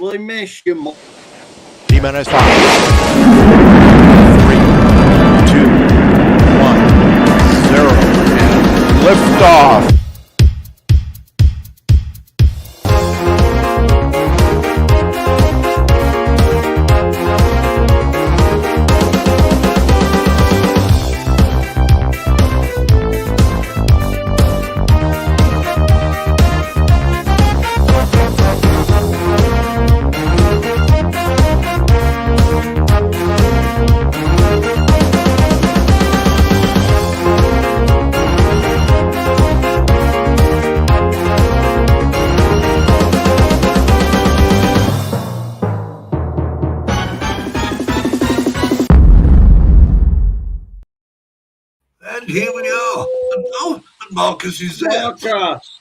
We miss you, Mark. D-minus 5, 3, 2, 1, 0, and lift off. And here we are. And Marcus is there. Marcus.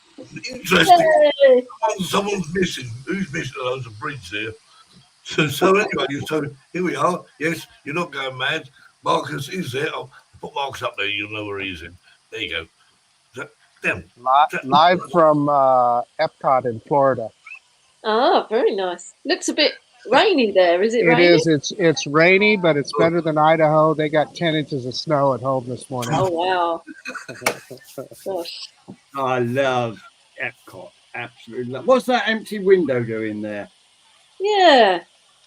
Interesting. Someone's missing. Who's missing? Oh, there's a bridge there. So anyway, so here we are. Yes, you're not going mad. Marcus is there. I'll put Marcus up there. You'll know where he is in. There you go. Live from Epcot in Florida. Ah, very nice. Looks a bit rainy there. Is it rainy? It is. It's rainy, but it's better than Idaho. They got 10 inches of snow at home this morning. Oh, wow. Gosh. I love Epcot. Absolutely love. What's that empty window doing there? Yeah.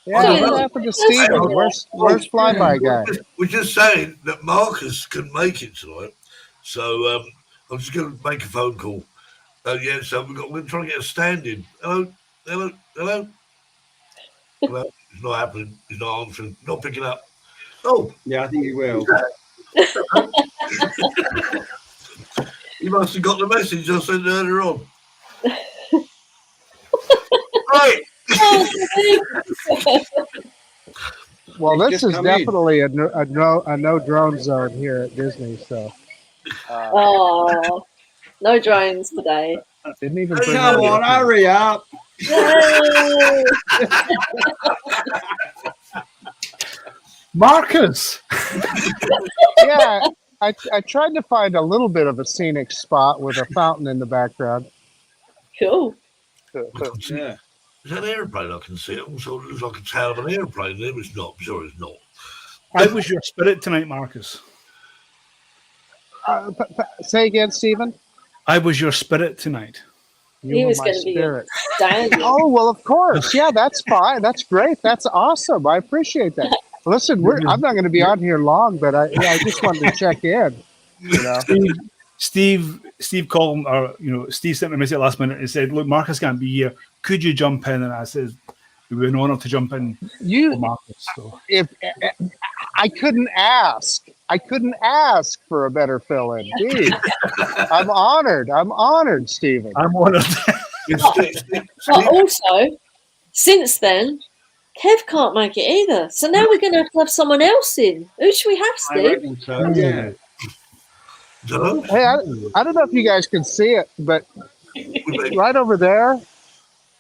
Yeah, what happened to Steven? Where's Flyby guy? We're just saying that Marcus can make it tonight. So I'm just going to make a phone call. Yeah, so we're going to try and get a stand-in. Hello? Hello? Hello? Hello? It's not happening. He's not answering. Not picking up. Oh. Yeah, I think he will. He must have got the message I sent earlier on. Right. Well, this is definitely a no drone zone here at Disney. So. Oh, no drones today. Didn't even. Come on, hurry up. Yay! Marcus. Yeah, I tried to find a little bit of a scenic spot with a fountain in the background. Cool. Yeah. Is that an airplane? I can see it. Also, it looks like a tail of an airplane. There, it's not. I'm sure it's not. How was your spirit tonight, Marcus? Say again, Stephen. How was your spirit tonight? He was going to be standing. Oh, well, of course. Yeah, that's fine. That's great. That's awesome. I appreciate that. Listen, I'm not going to be on here long, but I just wanted to check in. You know? Steve called, or Steve sent me a message last minute and said, "Look, Marcus can't be here. Could you jump in?" And I said, "It would be an honor to jump in for Marcus." So. If I couldn't ask for a better fill-in. Geez. I'm honored, Stephen. I'm honored. But also, since then, Kev can't make it either. So now we're going to have someone else in. Who should we have, Steve? I reckon so, yeah. Hey, I don't know if you guys can see it, but right over there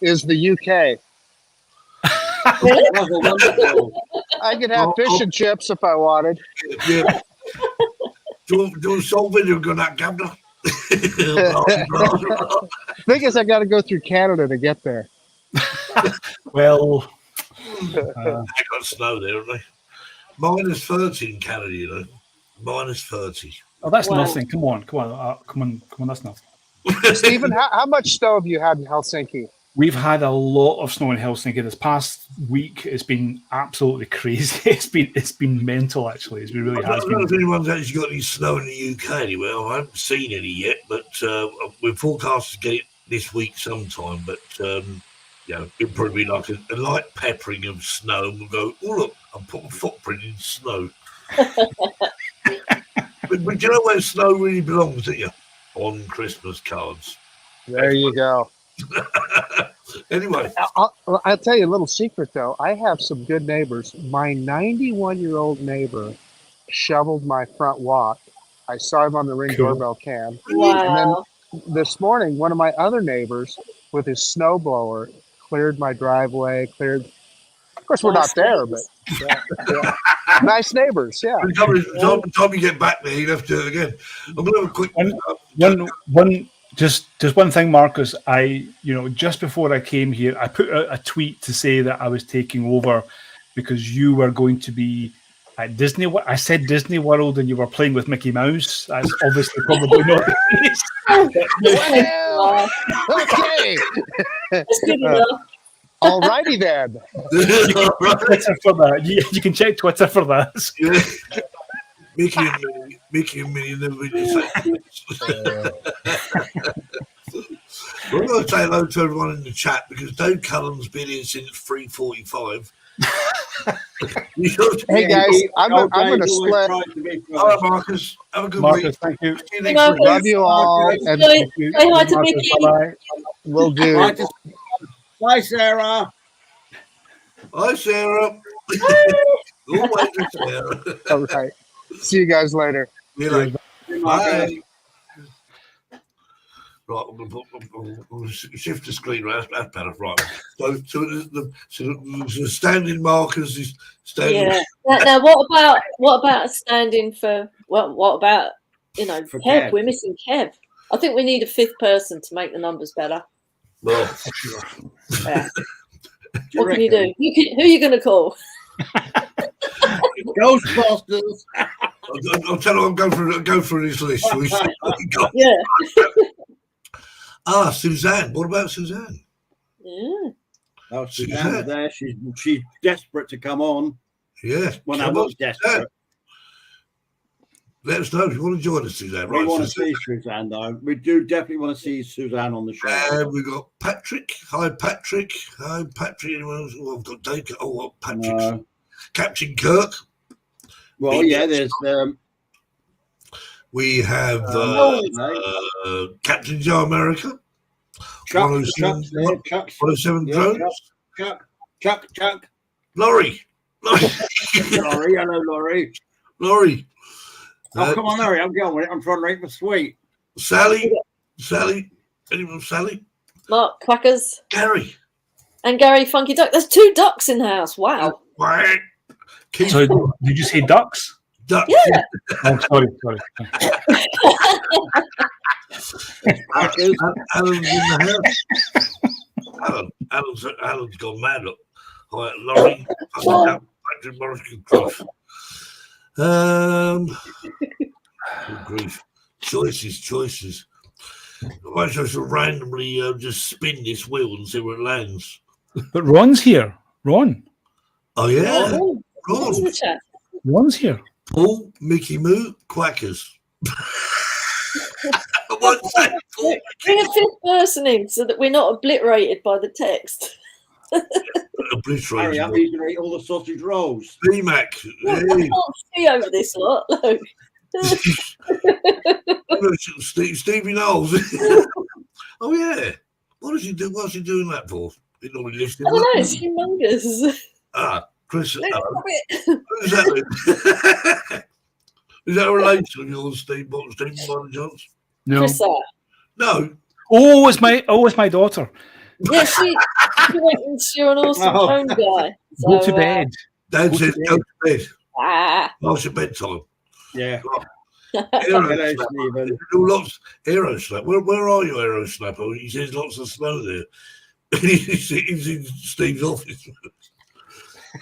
is the UK. I could have fish and chips if I wanted. Yeah. Do a sole video on that, Governor. Thing is, I got to go through Canada to get there. Well, they got snow there, haven't they? Minus 30 in Canada, you know. Minus 30. Oh, that's nothing. Come on. That's nothing. Stephen, how much snow have you had in Helsinki? We've had a lot of snow in Helsinki this past week. It's been absolutely crazy. It's been mental, actually. It really has been. I don't know if anyone's actually got any snow in the UK anywhere. I haven't seen any yet, but we're forecast to get it this week sometime. But it'll probably be like a light peppering of snow, and we'll go, "Oh look, I'm putting a footprint in snow." but you know where snow really belongs, don't you? On Christmas cards. There you go. Anyway, I'll tell you a little secret though. I have some good neighbors. My 91-year-old neighbor shoveled my front walk. I saw him on the Ring doorbell cam. Wow. And then this morning, one of my other neighbors with his snowblower cleared my driveway. Of course, we're not there, but yeah. Nice neighbors. Yeah. By the time you get back there, you have to do it again. I'm going to have a quick. Just one thing, Marcus. Just before I came here, I put out a tweet to say that I was taking over because you were going to be at Disney. I said Disney World, and you were playing with Mickey Mouse. That's obviously probably not the case. Well, okay. That's good enough. Alrighty then. Twitter for that. You can check Twitter for that. Yeah. Mickey and Minnie never really say. We're going to say hello to everyone in the chat because Dave Cullen's been here since 3:45. Hey guys, I'm going to split. All right, Marcus. Have a good Marcus, week. thank you. See you next week. Love you all. And Say hi to Mickey. Bye. we'll do. Bye, Sarah. Hi, Sarah. Always a Sarah. All right. See you guys later. See you later. Bye. Right, I'm going to shift the screen around. That's better. Right. So the standing markers is standing. Yeah. Now, what about standing for? What about For Kev? Kev. We're missing Kev. I think we need a fifth person to make the numbers better. Well, Yeah. What can you do? Who are you going to call? Ghostbusters. I'll tell you, I'll go through this list. We see what we got. Yeah. Suzanne. What about Suzanne? Yeah. Oh, Suzanne's there. She's desperate to come on. Yeah. Well, come I on, was desperate. Let us know if you want to join us, Suzanne. We Right, want to Suzanne. see Suzanne, though. We do definitely want to see Suzanne on the show. And we've got Patrick. Hi, Patrick. Hi, Patrick. Anyone else? Oh, I've got Dave. Oh, what? Patrick. No. Captain Kirk. Well, yeah, there's We have Captain Joe America. Chuck. 107 Chuck's 107 yeah, drones. Chuck. Laurie. Laurie, hello, Laurie. Laurie. Oh, come on, Laurie. I'm going with it. I'm trying to rate the sweet. Sally. Anyone? Sally. Mark Quackers Gary. and Gary Funky Duck. There's 2 ducks in the house. Wow. Quack. Keith. So, did you say ducks? Duck. Yeah. Oh, sorry. Alan's in the house. Alan's gone mad. Look. Hi, Laurie. Patrick Morris. Good grief. Good grief. Choices. I might just randomly just spin this wheel and see where it lands. But Ron's here. Ron. Oh, yeah. Oh, Ron. what's in the chat? Ron's here. Paul, Mickey Moo, Quackers. What's that? Paul, Bring a fifth person in so that we're not obliterated by the text. Hurry Obliterated. up, he's going to eat all the sausage rolls. B-Mac. Look, I can't see over this lot. Look. Stevie Knowles. Oh, yeah. What does he do? What's he doing that for? He normally lifts him I don't know, up. it's humongous. Chris. Look, stop it. Who's that? Is that a relation of yours, Steve Martin Johnson? No. Chris, No. Oh, it's my daughter. yeah, she went and you're an awesome Oh. phone guy. Go to So, bed. Dad Go to says go to bed. Ah, It's your bedtime. Yeah. Aero Hello, snap. Stephen. Do lots. Aero snap. Where are you, Aero snapper? He says lots of snow there. He's in Steve's office.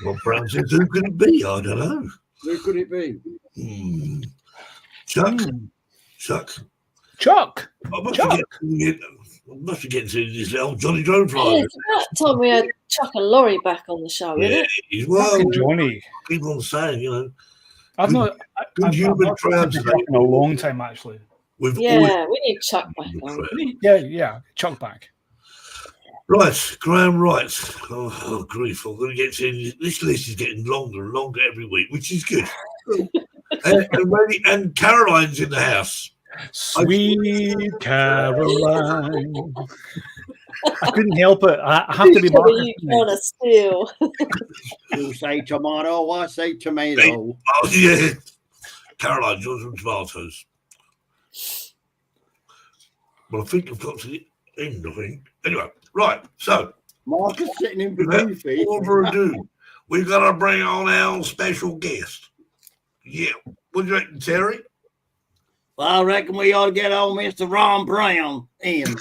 Well, Brown says, who could it be? I don't know. Who could it be? Chuck. Chuck. I must Chuck. be getting to this little Johnny Drone yeah, Flyer. it's about time we had Chuck and Laurie back on the show, isn't Yeah, it? he's well. Fucking Johnny. Keep on saying, you know, I've not. good I've human not heard translate. Chuck in a long time, actually. we've always Yeah, we need Chuck back on. Yeah. Chuck back. right. Graham writes. Oh, grief! I'm going to get to this list is getting longer and longer every week, which is good. and Caroline's in the house. Sweet Caroline. I couldn't help it. I have to be Who are Marcus. you trying to steal? You say tomato, I say tomato. Oh yeah, Caroline, yours from tomatoes. Well, I think I've got to the end. I think. Anyway, right. So, Marcus sitting in without Beefy. further ado, we've got to bring on our special guest. Yeah, what do you reckon, Terry? Well, I reckon we ought to get old Mr. Ron Brown in.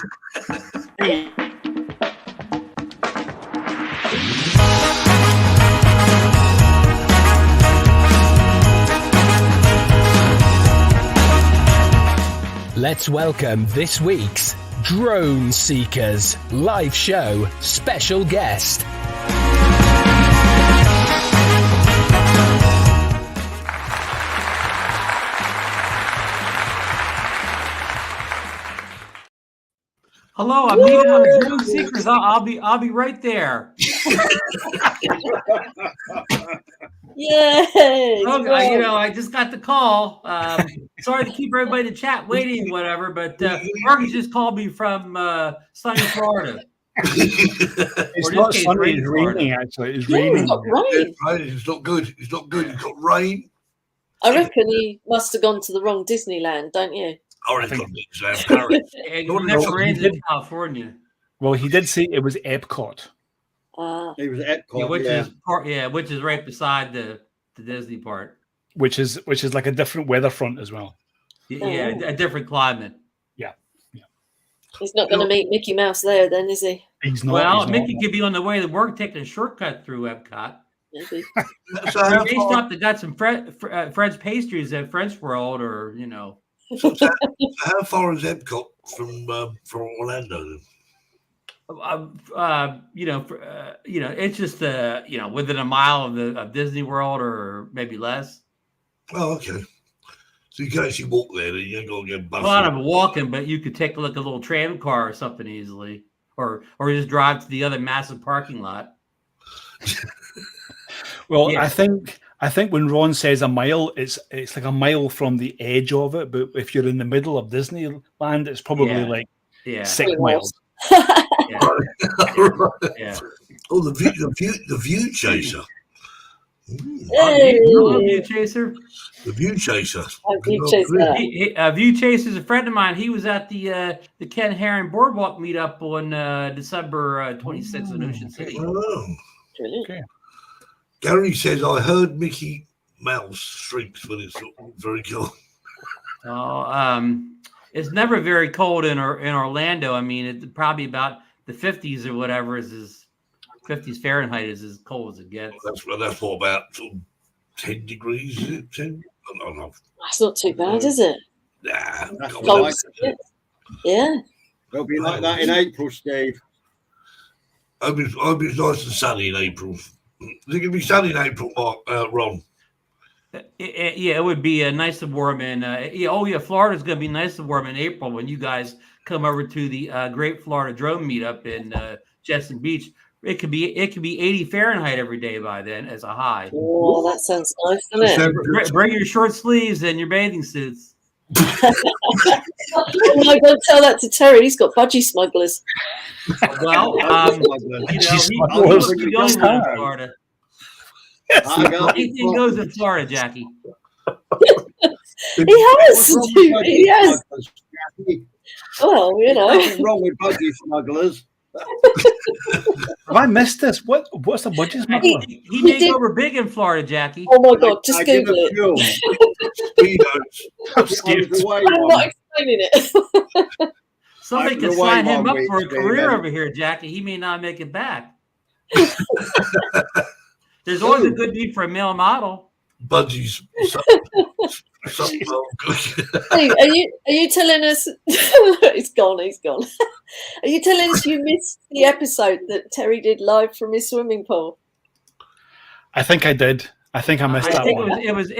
Let's welcome this week's Drone Seekers live show special guest. Hello, I'm meeting on the Drone Seekers. I'll be right there. Yay! Okay, I just got the call. Sorry to keep everybody in the chat waiting, whatever. But Marcus just called me from sunny Florida. It's not sunny. It's raining. Actually, it's raining. It's got rain. It's not good. It's not good. It's got rain. I reckon he must have gone to the wrong Disneyland, don't you? I think it's Paris. It never rains in California. Well, he did say it was Epcot. It was Epcot, which is right beside the Disney part, which is like a different weather front as well. Yeah, a different climate. Yeah. He's not going to meet Mickey Mouse there, then, is he? He's not. Well, Mickey could be on the way to work taking a shortcut through Epcot. Maybe. They stopped and got some French pastries at French World, or So how far is Epcot from Orlando? Then? It's just within a mile of Disney World, or maybe less. Oh, okay. So you can actually walk there. You ain't gonna get buffed. A lot of walking, but you could take a little tram car or something easily, or just drive to the other massive parking lot. Well, yeah. I think when Ron says a mile, it's like a mile from the edge of it. But if you're in the middle of Disneyland, it's probably 6 miles. Yeah. Oh, the view chaser. Hey. View chaser. The view chaser. View chaser is a friend of mine. He was at the Ken Herron Boardwalk meetup on December 26th in Ocean City. Oh. Okay. Gary says, I heard Mickey Mouse shrieks when it's very cold. Oh, it's never very cold in Orlando. I mean, it's probably about the 50s or whatever is 50s Fahrenheit is as cold as it gets. That's what about 10 degrees, is it? 10? I don't know. That's not too bad, is it? Nah. Yeah. It'll be like that in April, Steve. I hope it's nice and sunny in April. Is it going to be sunny in April, Ron? It would be nice and warm. And Florida's going to be nice and warm in April when you guys come over to the Great Florida Drone Meetup in Jetson Beach. It could be 80 Fahrenheit every day by then as a high. Oh, that sounds nice, doesn't it? Bring your short sleeves and your bathing suits. No, don't tell that to Terry. He's got budgie smugglers. Well, anything goes in Florida, Jackie. He has. Well, Nothing wrong with budgie smugglers. Have I missed this? What's the budgie smuggler? He made over big in Florida, Jackie. Oh my God! Just Google it. I'm not explaining it. Somebody can sign him up for a career over here, Jackie. He may not make it back. There's always a good need for a male model. Budgies. Hey, are you telling us? He's gone. Are you telling us you missed the episode that Terry did live from his swimming pool? I think I did. I think I missed that one. It was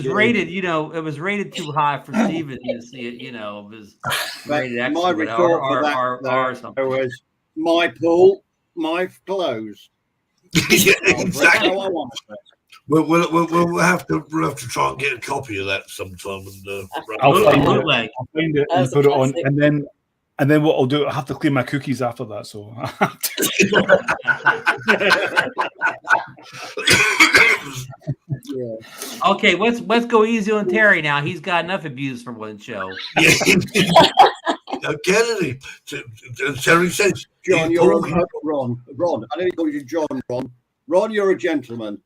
rated. It was rated too high for Steven to see it. It was rated X. My retort for that was my pool, my clothes. Yeah, exactly. We'll have to try and get a copy of that sometime. And I'll find it and put it on, and then what I'll do, I'll have to clean my cookies after that. So. Yeah. Okay, let's go easy on Terry now. He's got enough abuse for one show. No, Kennedy. Terry says, John, you're a Ron. I don't call you John. Ron, you're a gentleman.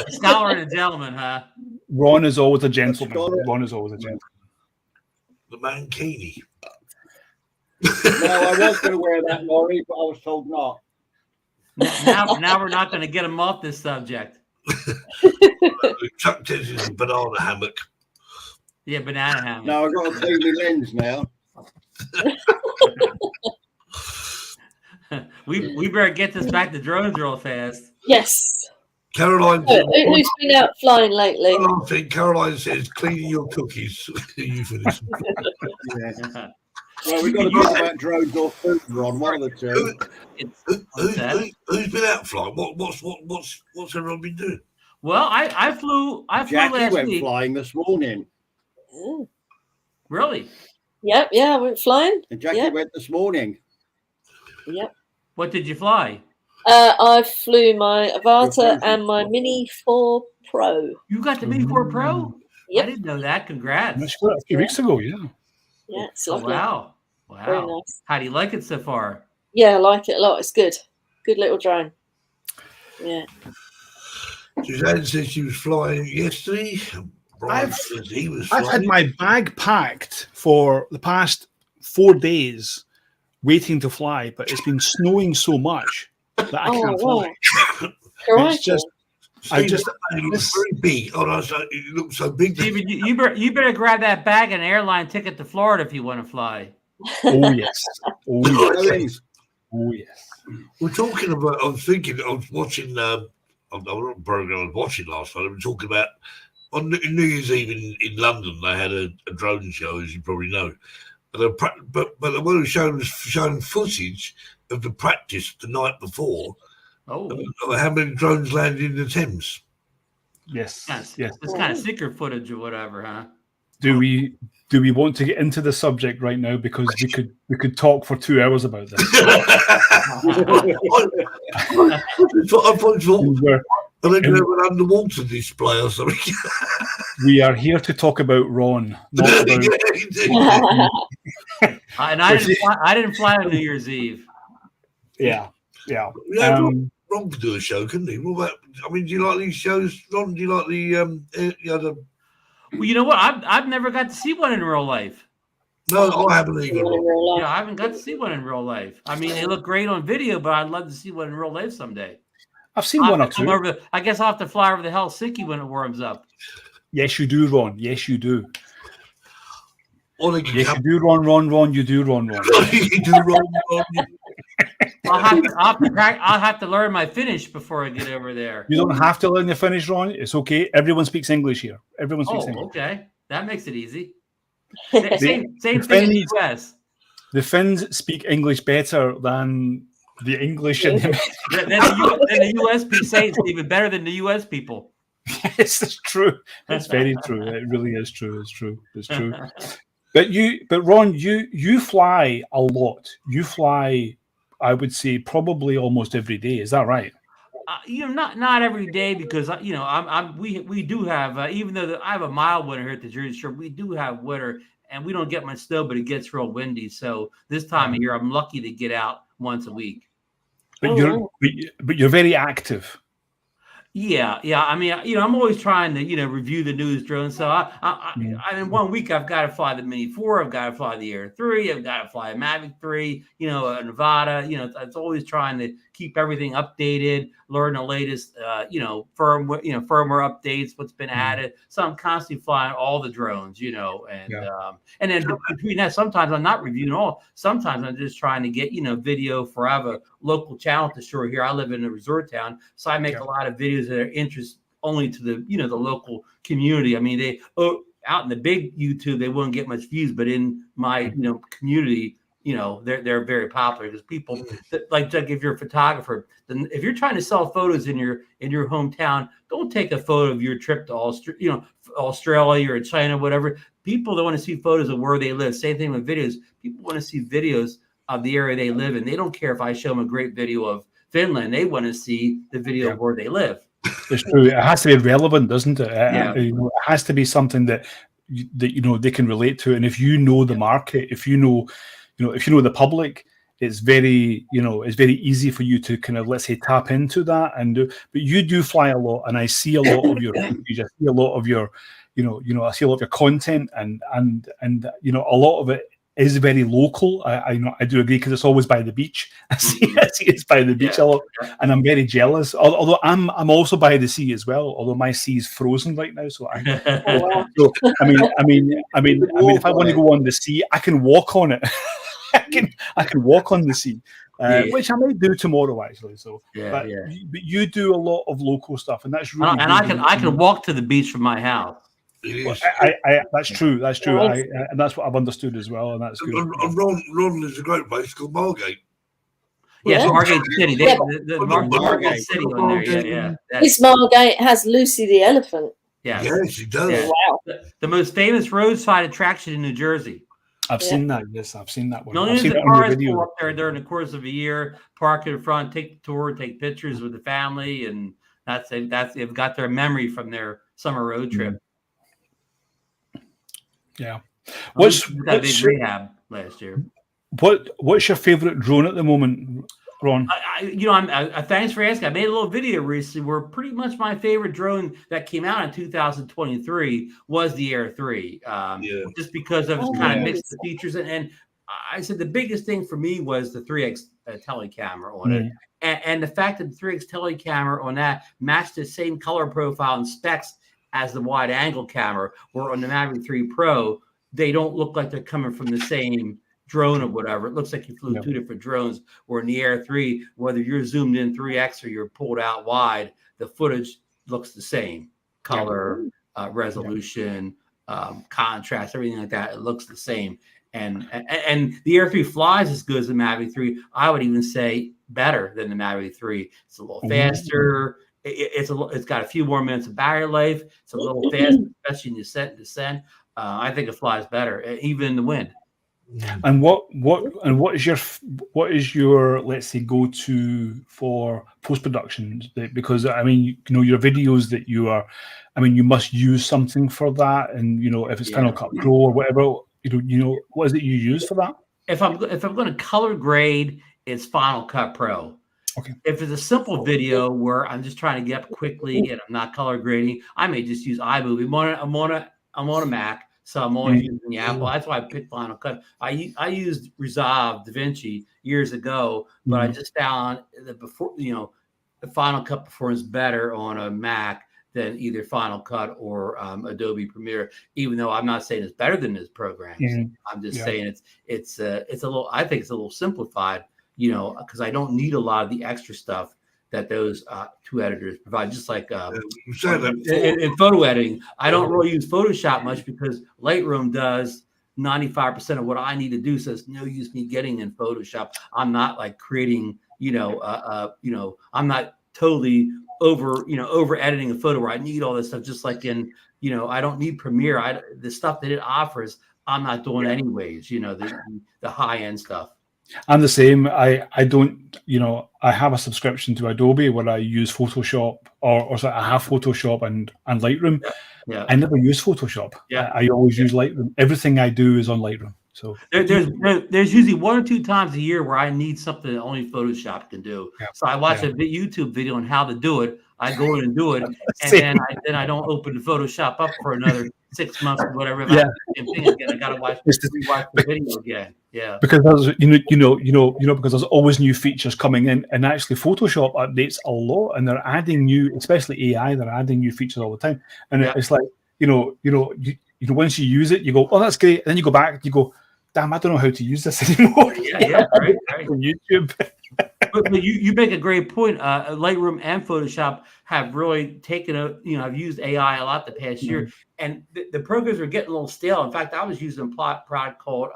Scholar and a gentleman, huh? Ron is always a gentleman. Ron is always a gentleman. the mankini. No, I was going to wear that, Laurie, but I was told not. Now we're not going to get him off this subject. Chuck says it's a banana hammock. Yeah, banana hammock. No, I've got to clean my lens now. we better get this back to drones real fast. Yes. Caroline, Who's been out flying lately? I think Caroline says cleaning your cookies. Euphemism. Yeah. Well, we've got to talk about drones or food, Ron. One of the two. Who's been out flying? What's everyone been doing? Well, I flew Jackie last went week. flying this morning. Oh. Really? Yep, yeah, I went flying. And Jackie Yep. went this morning. Yep. What did you fly? I flew my Avata Your and my Mini 4 Pro. You got the Mini 4 Pro? Yep. I didn't know that. Congrats. That's a few weeks ago, yeah. Yeah, it's Oh, lovely. wow. Very Wow. nice. How do you like it so far? Yeah, I like it a lot. It's good. Good little drone. Yeah. Suzanne says she was flying yesterday. Brian I've- says he was I've flying. had my bag packed for the past 4 days waiting to fly, but it's been snowing so much that I can't fly. Wow. It's just, Steve, just- it looks very big. Oh, no, it looks so big. Steven, you better grab that bag and airline ticket to Florida if you want to fly. oh yes, oh yes, oh yes. We're talking about. I was watching. I don't know what program I was watching last night. They were talking about on New Year's Eve in London. They had a drone show, as you probably know. And but the one who was showing footage of the practice the night before. Oh, Of how many drones landed in the Thames? Yes, yes. yes. It's kind of secret footage or whatever, huh? Do we want to get into the subject right now, because we could talk for 2 hours about this? I thought We're- are they going to have an underwater display or something? we are here to talk about Ron, not about And I didn't fly on New Year's Eve. yeah. Yeah, Ron could do a show, couldn't he? What about, I mean, do you like these shows, Ron? Do you like the Well, you know what? I've never got to see one in real life. No, I haven't either. Yeah, I haven't got to see one in real life. I mean, they look great on video, but I'd love to see one in real life someday. I've seen one or two. I guess I'll have to fly over to Helsinki when it warms up. Yes, you do, Ron. Yes, you do. Yes, you do, Ron. You do, Ron. You do, Ron. I'll have to learn my Finnish before I get over there. You don't have to learn the Finnish, Ron. It's okay. Everyone speaks English here. Everyone speaks English. Okay. That makes it easy. The Same thing in the US. The Finns speak English better than the English in the Then the US people say it's even better than the US people. Yes, it's true. It's very true. It really is true. It's true. It's true. But Ron, you fly a lot. You fly, I would say, probably almost every day. Is that right? Not every day, because we do have even though I have a mild winter here at the Jersey Shore, we do have winter and we don't get much snow, but it gets real windy. So this time of year, I'm lucky to get out once a week. But you're very active. Yeah. I mean, I'm always trying to, review the news drone. So I in 1 week, I've got to fly the Mini 4, I've got to fly the Air 3, I've got to fly a Mavic 3, a Nevada. It's always trying to keep everything updated, learn the latest, firmware updates, what's been added. So I'm constantly flying all the drones, and then between that, sometimes I'm not reviewing all. Sometimes I'm just trying to get, video for, I have a local channel to shore here. I live in a resort town, so I make a lot of videos that are interest only to the, the local community. I mean, out in the big YouTube, they won't get much views, but in my, community, they're very popular because people like if you're a photographer, then if you're trying to sell photos in your hometown, don't take a photo of your trip to Australia or China, whatever. People don't want to see photos of where they live. Same thing with videos. People want to see videos of the area they live in. They don't care if I show them a great video of Finland. They want to see the video of where they live. It's true. It has to be relevant, doesn't it? It has to be something that they can relate to. And if you know the market, if you know the public, it's very, it's very easy for you to kind of, let's say, tap into that and do. But you do fly a lot, and I see a lot of your footage. I see a lot of your, I see a lot of your content, and a lot of it is very local. I do agree, because it's always by the beach. I see it's by the beach a lot, and I'm very jealous. Although I'm also by the sea as well. Although my sea is frozen right now, so I mean, if I want to go on the sea, I can walk on it. I can walk on the sea, which I might do tomorrow actually. So, but you do a lot of local stuff, and that's really. And I can walk to the beach from my house. Well, that's true. That's true. And that's what I've understood as well, and that's good. And Ron is a great place called Margate. Yes, Margate City. Margate City on there. Yeah. This Margate has Lucy the elephant. Yeah. Yes, it does. Yeah. Wow. The most famous roadside attraction in New Jersey. I've seen that. Yes, I've seen that one. Millions of cars pull up there during the course of a year, park in front, take the tour, take pictures with the family, and that's they've got their memory from their summer road trip. Yeah. What's that big rehab last year? What's your favorite drone at the moment, Ron? Thanks for asking. I made a little video recently where pretty much my favorite drone that came out in 2023 was the Air 3. Just because of its kind of mixed features. And I said the biggest thing for me was the 3X telecamera on it. And the fact that the 3X telecamera on that matched the same color profile and specs as the wide angle camera, where on the Mavic 3 Pro, they don't look like they're coming from the same drone or whatever. It looks like you flew two different drones, where in the Air 3, whether you're zoomed in 3X or you're pulled out wide, the footage looks the same. Color, resolution, contrast, everything like that. It looks the same. And the Air 3 flies as good as the Mavic 3. I would even say better than the Mavic 3. It's a little faster. It's got a few more minutes of battery life. It's a little faster, especially in ascent and descent. I think it flies better, even in the wind. And what is your let's say go to for post production? Because I mean, your videos that you are, I mean, you must use something for that, and if it's Final Cut Pro or whatever, what is it you use for that? If I'm going to color grade, it's Final Cut Pro. Okay. If it's a simple video where I'm just trying to get up quickly and I'm not color grading, I may just use iMovie. I'm on a Mac, so I'm always using the Apple. That's why I picked Final Cut. I used Resolve DaVinci years ago, but I just found that the Final Cut performs better on a Mac than either Final Cut or Adobe Premiere. Even though I'm not saying it's better than those programs, I'm just saying it's a little. I think it's a little simplified. Because I don't need a lot of the extra stuff that those two editors provide. Just like in photo editing, I don't really use Photoshop much because Lightroom does 95% of what I need to do. So it's no use me getting in Photoshop. I'm not like creating, I'm not totally over editing a photo where I need all this stuff. Just like in, I don't need Premiere. The stuff that it offers, I'm not doing anyways. The high end stuff. I'm the same. I don't, I have a subscription to Adobe where I use Photoshop or sorry, I have Photoshop and Lightroom. Yeah. I never use Photoshop. Yeah. I always use Lightroom. Everything I do is on Lightroom. So there's usually 1 or 2 times a year where I need something that only Photoshop can do. Yeah. So I watch a YouTube video on how to do it. I go in and do it, and then I don't open the Photoshop up for another 6 months or whatever. I gotta watch the video again. Yeah, because there's because there's always new features coming in, and actually Photoshop updates a lot, and they're adding new, especially AI, they're adding new features all the time, and it's like once you use it, you go, oh, that's great, and then you go back, you go, damn, I don't know how to use this anymore. Right. On YouTube. But you make a great point. Lightroom and Photoshop have really taken I've used AI a lot the past year, and the programs are getting a little stale. In fact, I was using a product called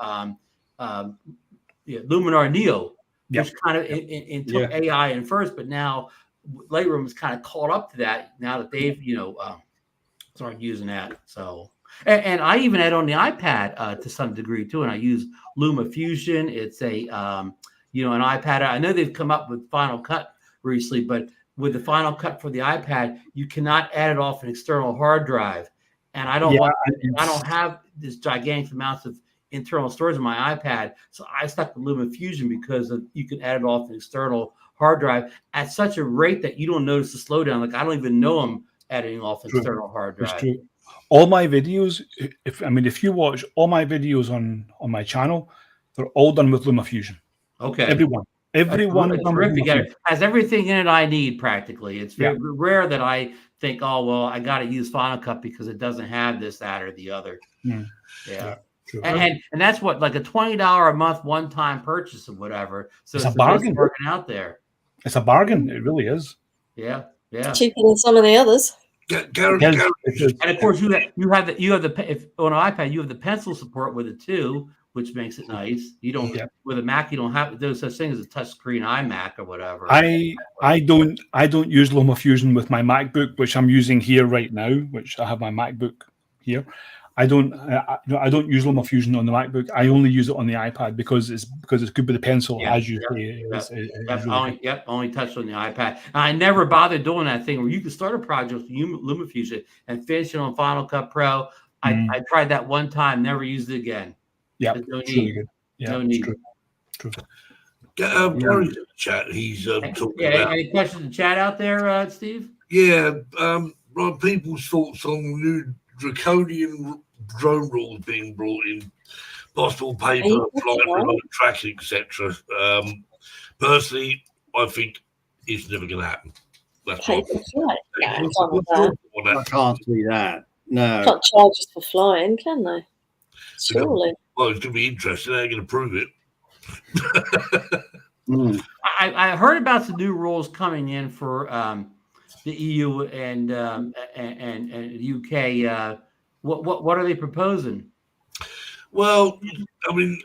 Luminar Neo, which kind of took AI in first, but now Lightroom is kind of caught up to that now that they've started using that. So. And I even had on the iPad to some degree too, and I use LumaFusion. It's a an iPad. I know they've come up with Final Cut recently, but with the Final Cut for the iPad, you cannot add it off an external hard drive. And I don't have this gigantic amounts of internal storage on my iPad. So I stuck with LumaFusion because you can add it off an external hard drive at such a rate that you don't notice the slowdown. Like I don't even know I'm editing off an external hard drive. It's true. All my videos, if you watch all my videos on my channel, they're all done with LumaFusion. Okay. Everyone is done with LumaFusion. It has everything in it I need practically. It's very rare that I think, oh, well, I got to use Final Cut because it doesn't have this, that, or the other. Yeah. True. And that's what, like a $20 a month one-time purchase or whatever. So it's a bargain working out there. It's a bargain. It really is. Yeah. Cheaper than some of the others. Gary, and of course you have the if on an iPad you have the pencil support with it too, which makes it nice. You don't with a Mac you don't have those such things as a touchscreen iMac or whatever. I don't use LumaFusion with my MacBook, which I'm using here right now, which I have my MacBook here. I don't use LumaFusion on the MacBook. I only use it on the iPad because it's good with the pencil, as you say. Only touched on the iPad. And I never bothered doing that thing where you can start a project with LumaFusion and finish it on Final Cut Pro. I tried that one time, never used it again. Yeah, no it's need. really good. Yeah, no need. True. Gary's in the chat. He's talking about. Any questions in the chat out there, Steve? Yeah, Ron, people's thoughts on new draconian drone rules being brought in, possible paper, flight, remote tracking, etc. Personally, I think it's never going to happen. That's paper flight. I can't see that. No. Can't charge us for flying, can they? Surely. Well, it's going to be interesting. They're going to prove it. I heard about some new rules coming in for the EU and the UK. What are they proposing? Well, I mean,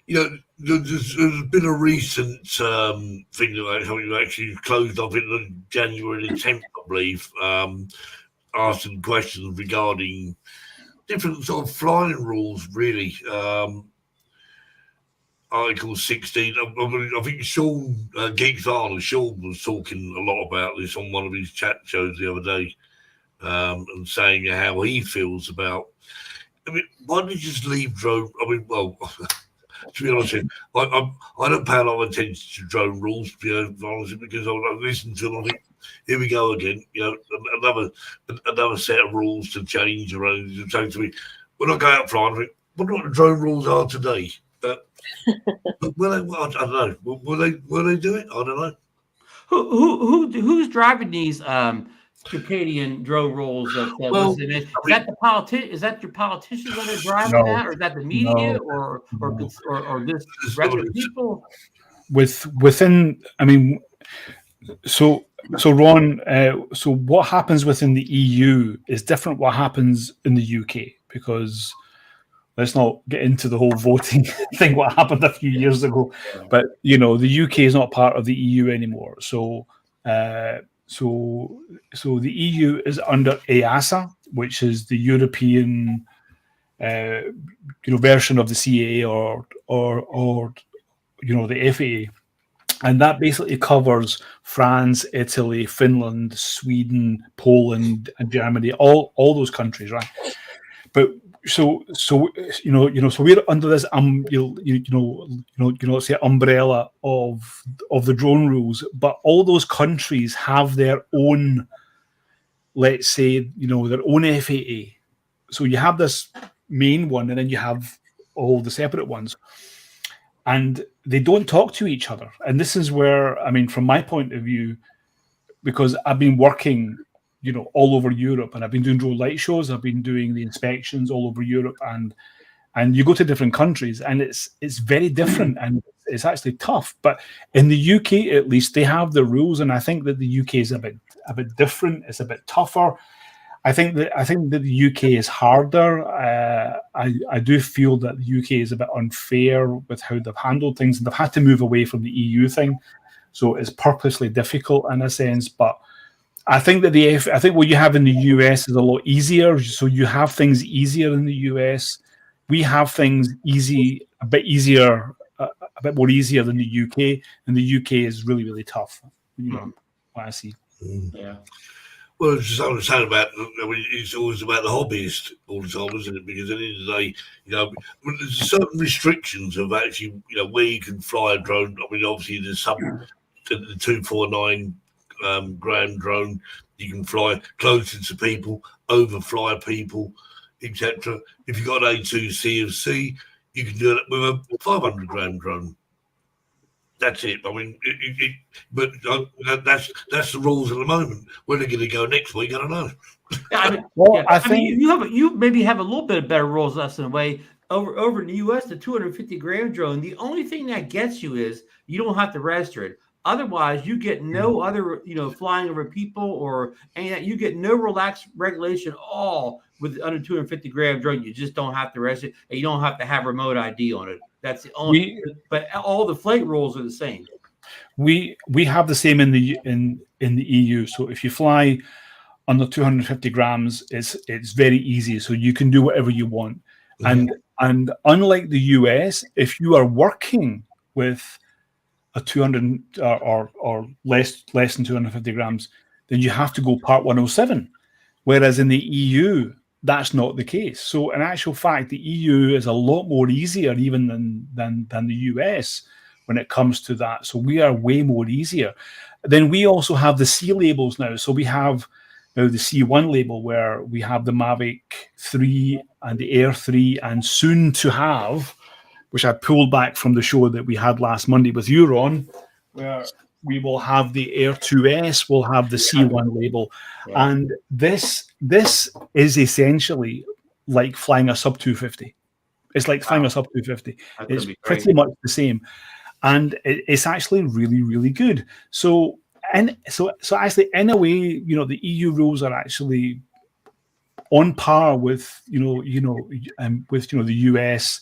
there's been a recent thing that actually closed off in January the 10th, I believe, asking questions regarding different sort of flying rules, really. Article 16. I think Sean Geeks Arnold, Sean was talking a lot about this on one of his chat shows the other day, and saying how he feels about. I mean, why don't you just leave drone? I mean, well, to be honest, I don't pay a lot of attention to drone rules, honestly, because I listen to them. I think, here we go again. Another set of rules to change around. To me, when I go out flying, I think, wonder what the drone rules are today. But I don't know. Will they do it? I don't know. Who's driving these circadian drone rules? Is that the politician? Is that your politicians that are driving that, or is that the media, or this rest of people? Within, I mean, so Ron, so what happens within the EU is different. What happens in the UK, because let's not get into the whole voting thing, what happened a few years ago. But, the UK is not part of the EU anymore. So the EU is under EASA, which is the European version of the CAA or the FAA. And that basically covers France, Italy, Finland, Sweden, Poland, and Germany, all those countries, right? But so we're under this say umbrella of the drone rules, but all those countries have their own, let's say, their own FAA. So you have this main one, and then you have all the separate ones, and they don't talk to each other. And this is where, I mean, from my point of view, because I've been working all over Europe, and I've been doing drone light shows. I've been doing the inspections all over Europe, and you go to different countries, and it's very different, and it's actually tough. But in the UK, at least, they have the rules, and I think that the UK is a bit different. It's a bit tougher. I think that the UK is harder. I do feel that the UK is a bit unfair with how they've handled things, and they've had to move away from the EU thing, so it's purposely difficult in a sense, but. I think that what you have in the US is a lot easier. So you have things easier in the US. We have things a bit easier, a bit more easier than the UK. And the UK is really, really tough. What I see. Yeah. Well, it's just something saying about. I mean, it's always about the hobbyist all the time, isn't it? Because at the end of the day, there's certain restrictions of actually, where you can fly a drone. I mean, obviously there's some the 249 gram drone you can fly closer to people, overfly people, etc. If you've got an A2 CFC, you can do it with a 500 gram drone. That's it. I mean, but that's the rules at the moment. Where they're going to go next week, I don't know. Yeah, I mean, you maybe have a little bit of better rules than us in a way. Over in the U.S., the 250 gram drone, the only thing that gets you is you don't have to register it. Otherwise, you get no other, flying over people and you get no relaxed regulation at all with under 250 gram drone. You just don't have to register it, and you don't have to have remote ID on it. That's the only. But all the flight rules are the same. We have the same in the EU. So if you fly under 250 grams, it's very easy. So you can do whatever you want. Mm-hmm. And unlike the US, if you are working with a 200 or less than 250 grams, then you have to go Part 107. Whereas in the EU, that's not the case. So in actual fact, the EU is a lot more easier even than the US when it comes to that. So we are way more easier. Then we also have the C labels now. So we have now the C1 label where we have the Mavic 3 and the Air 3 and soon to have, which I pulled back from the show that we had last Monday with you, Ron, where we will have the Air 2S, we'll have the C1 label. Yeah. And this is essentially like flying a sub 250. It's like flying a sub 250. It's pretty much the same. And it's actually really, really good. So actually, in a way, the EU rules are actually on par with, the US.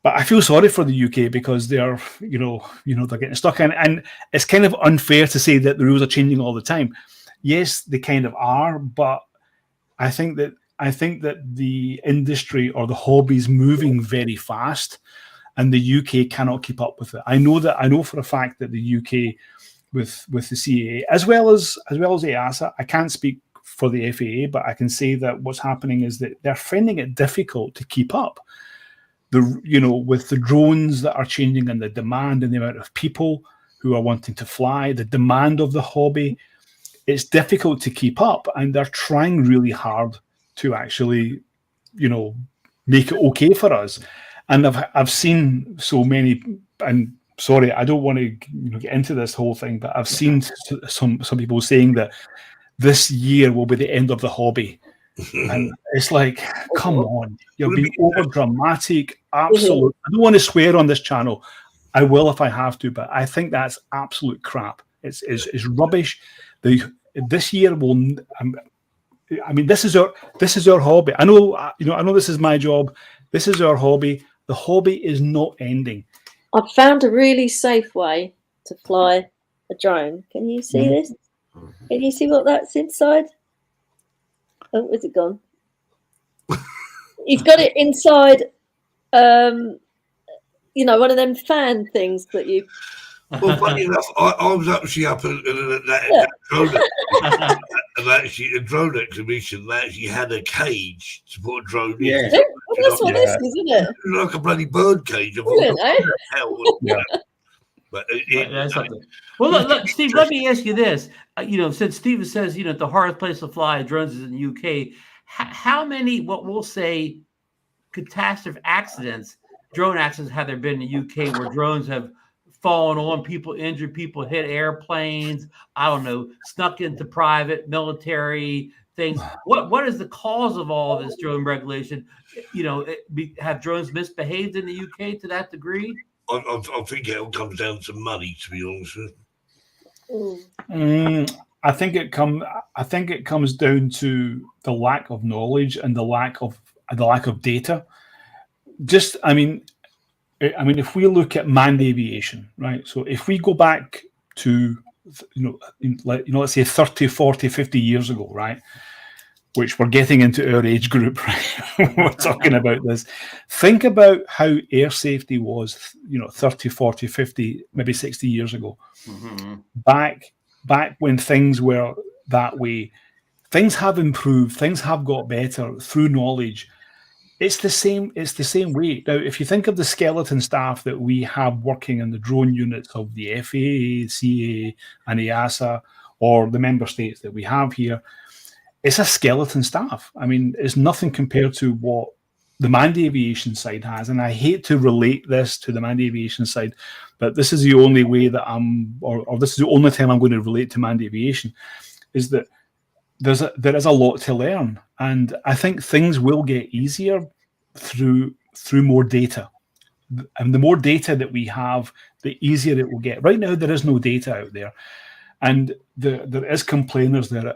But I feel sorry for the UK because they're, they're getting stuck in, and it's kind of unfair to say that the rules are changing all the time. Yes, they kind of are, but I think that the industry or the hobby is moving very fast, and the UK cannot keep up with it. I know for a fact that the UK with the CAA as well as EASA, I can't speak for the FAA, but I can say that what's happening is that they're finding it difficult to keep up. With the drones that are changing and the demand and the amount of people who are wanting to fly, the demand of the hobby, it's difficult to keep up, and they're trying really hard to actually, make it okay for us. And I've seen so many, and sorry, I don't want to get into this whole thing, but I've seen some people saying that this year will be the end of the hobby. And it's like, come on, you're being over dramatic. Absolute. I don't want to swear on this channel. I will if I have to, but I think that's absolute crap. It's rubbish. This year will. I mean, this is our hobby. I know this is my job. This is our hobby. The hobby is not ending. I've found a really safe way to fly a drone. Can you see this? Can you see what that's inside? Oh, where's it gone? He's got it inside, one of them fan things that you. Well, funny enough, I was actually up at that drone, and actually a drone exhibition. They actually had a cage to put a drone in. Yeah, well, that's what this is, isn't it? Like a bloody bird cage. But that's something. Well, look, Steve. Let me ask you this. Since Steve says the hardest place to fly drones is in the UK, how many, what we'll say, catastrophic accidents, drone accidents, have there been in the UK where drones have fallen on people, injured people, hit airplanes? I don't know, snuck into private military things. What is the cause of all this drone regulation? Have drones misbehaved in the UK to that degree? I think it all comes down to money, to be honest with you. I think it comes down to the lack of knowledge and the lack of data. If we look at manned aviation, right? So if we go back to let's say 30, 40, 50 years ago, right? Which we're getting into our age group, right? We're talking about this. Think about how air safety was, 30, 40, 50, maybe 60 years ago. Mm-hmm. Back when things were that way. Things have improved. Things have got better through knowledge. It's the same. It's the same way. Now, if you think of the skeleton staff that we have working in the drone units of the FAA, CAA, and EASA, or the member states that we have here, it's a skeleton staff. I mean, it's nothing compared to what the manned aviation side has. And I hate to relate this to the manned aviation side, but this is the only way that or this is the only time I'm going to relate to manned aviation, is that there is a lot to learn. And I think things will get easier through more data. And the more data that we have, the easier it will get. Right now, there is no data out there. And there is complainers that there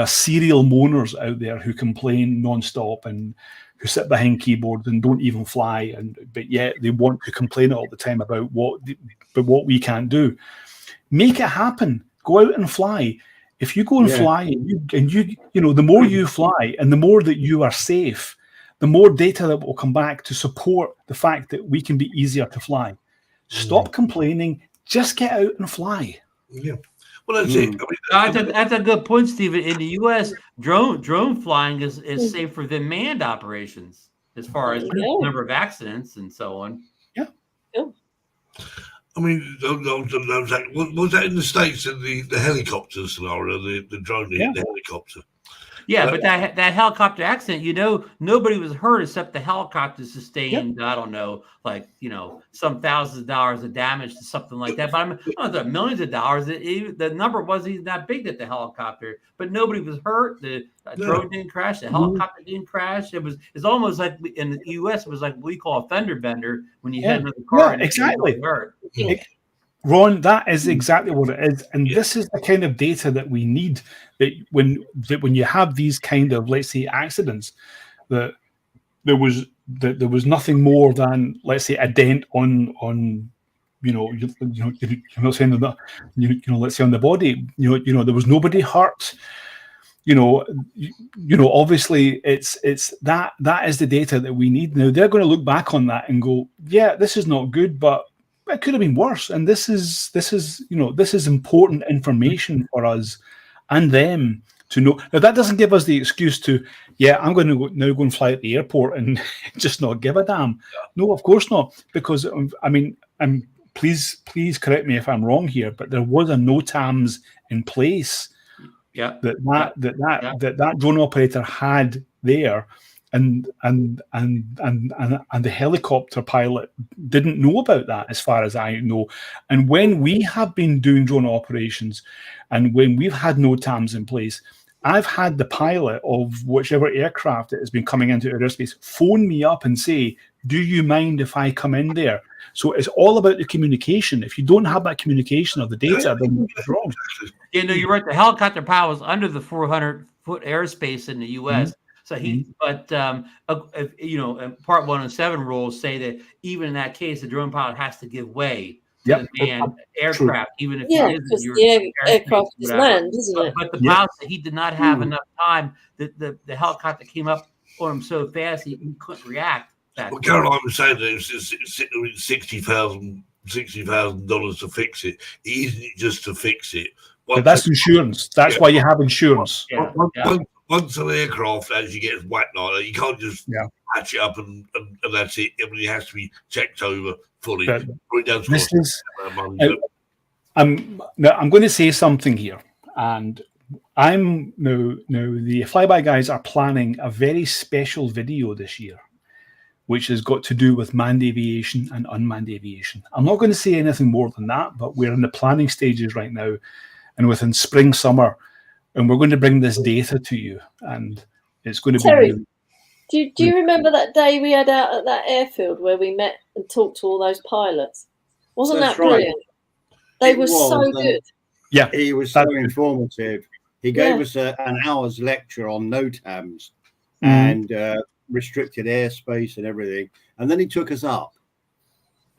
are serial moaners out there who complain nonstop and who sit behind keyboards and don't even fly, but yet they want to complain all the time about what we can't do. Make it happen. Go out and fly. If you go and fly, and you the more you fly and the more that you are safe, the more data that will come back to support the fact that we can be easier to fly. Stop complaining. Just get out and fly. Yeah. Well, that's it. I mean, that's a good point, Stephen. In the U.S., drone flying is safer than manned operations as far as number of accidents and so on. Yeah. I mean, was that in the States in the helicopter scenario, the drone hit the helicopter? Yeah, but that helicopter accident, nobody was hurt except the helicopter sustained, I don't know, some thousands of dollars of damage to something like that. But I don't know, millions of dollars. The number wasn't even that big at the helicopter, but nobody was hurt. The drone didn't crash. The helicopter didn't crash. It's almost like in the U.S. it was like what we call a fender bender when you hit another car. Yeah, exactly. Ron, that is exactly what it is, and this is the kind of data that we need. That when you have these kind of, let's say, accidents, that there was nothing more than, let's say, a dent on let's say on the body. There was nobody hurt. Obviously it's that is the data that we need. Now they're going to look back on that and go, yeah, this is not good, but it could have been worse. And this is important information for us and them to know. Now that doesn't give us the excuse to, I'm going to go and fly at the airport and just not give a damn. No, of course not. Because please correct me if I'm wrong here, but there was a NOTAMs in place. That drone operator had there, and the helicopter pilot didn't know about that, as far as I know. And when we have been doing drone operations, and when we've had NOTAMs in place, I've had the pilot of whichever aircraft that has been coming into airspace phone me up and say, "Do you mind if I come in there?" So it's all about the communication. If you don't have that communication of the data, then it's wrong. You're right. The helicopter pilot was under the 400-foot airspace in the U.S. So Part 107 rules say that even in that case, the drone pilot has to give way to the manned aircraft, even if because the aircraft is land, isn't it? But the pilot said he did not have enough time. The helicopter came up on him so fast he couldn't react. Well, Caroline was saying that it's $60,000 to fix it. It isn't just to fix it. But that's insurance. That's why you have insurance. Once an aircraft actually gets whacked like that, you can't just patch it up and that's it. I mean, it has to be checked over fully. I'm going to say something here, and I'm now the Flyby guys are planning a very special video this year, which has got to do with manned aviation and unmanned aviation. I'm not going to say anything more than that, but we're in the planning stages right now, and within spring, summer, and we're going to bring this data to you, and it's going to Terry, be. Do you remember that day we had out at that airfield where we met and talked to all those pilots? Wasn't that brilliant? They were so good. Yeah, he was so informative. He gave us an hour's lecture on NOTAMs and restricted airspace and everything, and then he took us up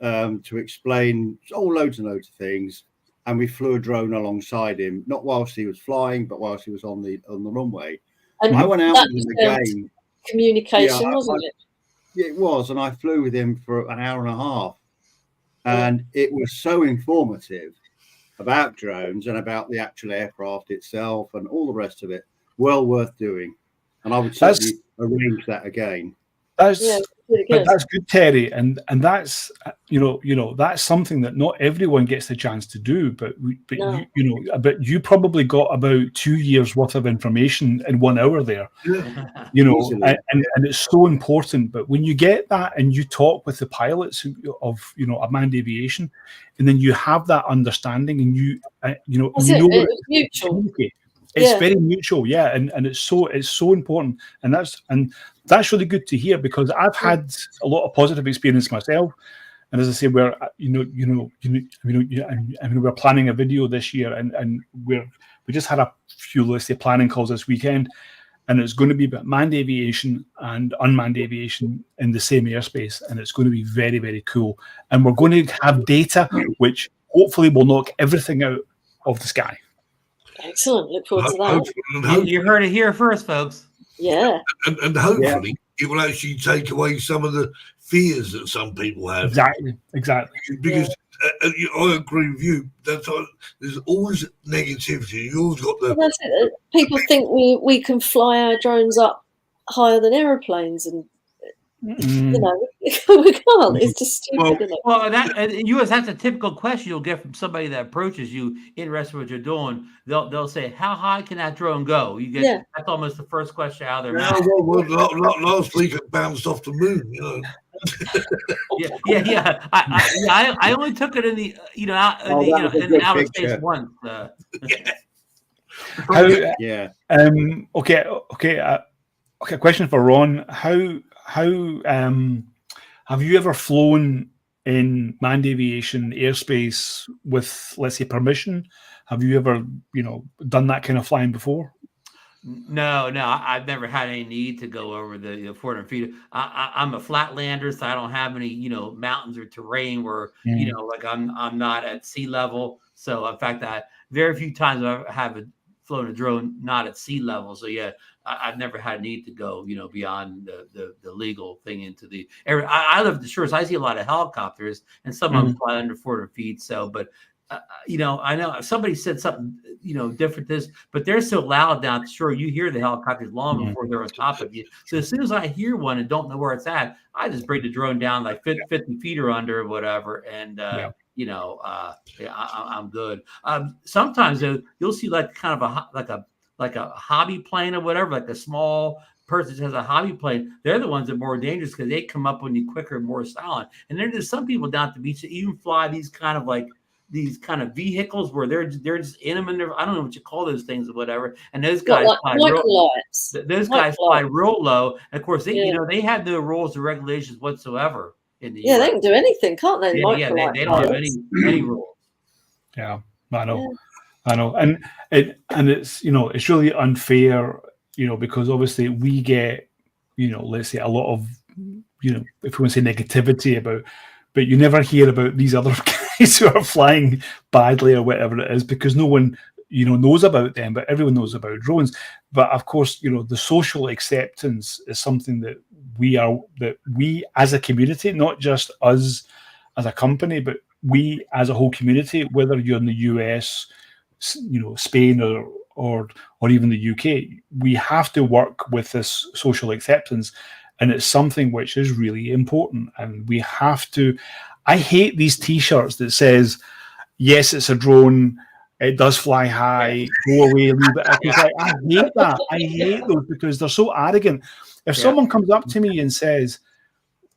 to explain loads of things. And we flew a drone alongside him, not whilst he was flying, but whilst he was on the runway. And I went out with him again. Communication, wasn't it? Yeah, it was. And I flew with him for an hour and a half. And it was so informative about drones and about the actual aircraft itself and all the rest of it. Well worth doing. And I would certainly arrange that again. That's really but good. that's good, Terry, and that's that's something that not everyone gets the chance to do. But No. but you probably got about 2 years worth of information in 1 hour there. Easily. And it's so important. But when you get that and you talk with the pilots of of manned aviation, and then you have that understanding, and That's you it. know what It's mutual. it's very mutual, and it's so important, and that's really good to hear, because I've had a lot of positive experience myself. And as I say, we're we're planning a video this year, and we just had a few, let's say, planning calls this weekend, and it's going to be about manned aviation and unmanned aviation in the same airspace, and it's going to be very, very cool. And we're going to have data which hopefully will knock everything out of the sky. Excellent. Look forward to that. You heard it here first, folks. Yeah. And hopefully it will actually take away some of the fears that some people have. Exactly. Because I agree with you. There's always negativity. You always got the. That's it. People think we can fly our drones up higher than aeroplanes, and we can't. It's just stupid. Well, that's a typical question you'll get from somebody that approaches you interested in what you're doing. They'll say, "How high can that drone go?" That's almost the first question out of their mouth. Last week it bounced off the moon. Yeah. I only took it in the in the outer space once. Okay. Question for Ron: How have you ever flown in manned aviation airspace with, let's say, permission? Have you ever done that kind of flying before? No, I've never had any need to go over the 400 feet. I'm a flat lander, so I don't have any, mountains or terrain where, like I'm not at sea level. So in fact, very few times I have flown a drone not at sea level. So yeah, I've never had a need to go, beyond the legal thing into the area. I live the shores. So I see a lot of helicopters, and some of them fly under 400 feet. So, but I know somebody said something, different but they're so loud down. Sure, you hear the helicopters long before they're on top of you. So as soon as I hear one and don't know where it's at, I just bring the drone down like 50 feet or under or whatever, and I'm good. Sometimes you'll see like kind of like a hobby plane or whatever, like a small person has a hobby plane. They're the ones that are more dangerous because they come up on you quicker and more silent. And then there's some people down at the beach that even fly these kind of vehicles where they're just in them, and I don't know what you call those things or whatever. And those guys fly real low. And of course, they have no rules or regulations whatsoever in the US. They can do anything, can't they? They don't have any rules. Yeah, I know, and it's it's really unfair, because obviously we get let's say a lot of if we want to say negativity about, but you never hear about these other guys who are flying badly or whatever it is, because no one knows about them, but everyone knows about drones. But of course, the social acceptance is something that we as a community, not just us as a company, but we as a whole community, whether you're in the US, Spain or even the UK, we have to work with this social acceptance. And it's something which is really important. And we have to. I hate these T-shirts that says, "Yes, it's a drone. It does fly high. Go away, leave it." I hate that. I hate those because they're so arrogant. If someone comes up to me and says,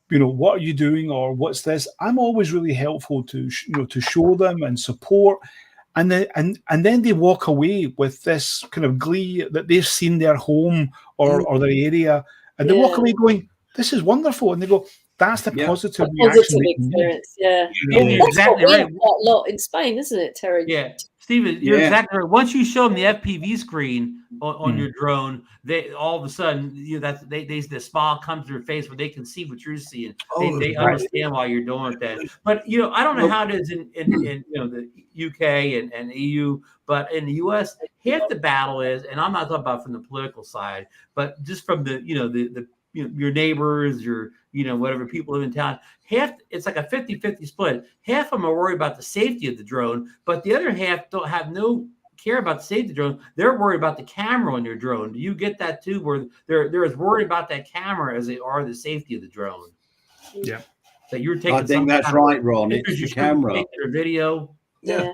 "What are you doing?" or "What's this?" I'm always really helpful to show them and support. And then they walk away with this kind of glee that they've seen their home or their area. And they walk away going, "This is wonderful." And they go, "That's the positive reaction." Positive experience, You're exactly right. A lot in Spain, isn't it, Terry? Yeah, Stephen, you're exactly right. Once you show them the FPV screen on your drone, they all of a sudden the smile comes to their face where they can see what you're seeing. They understand why you're doing that. But I don't know how it is in the UK and EU, but in the US, half the battle is, and I'm not talking about from the political side, but just from the your neighbors, your whatever people live in town. It's like a 50-50 split. Half of them are worried about the safety of the drone, but the other half don't have no care about the safety of the drone. They're worried about the camera on your drone. Do you get that too, where they're as worried about that camera as they are the safety of the drone? Yeah. So you're taking. I think that's right, Ron. It's the camera. Your video. Yeah.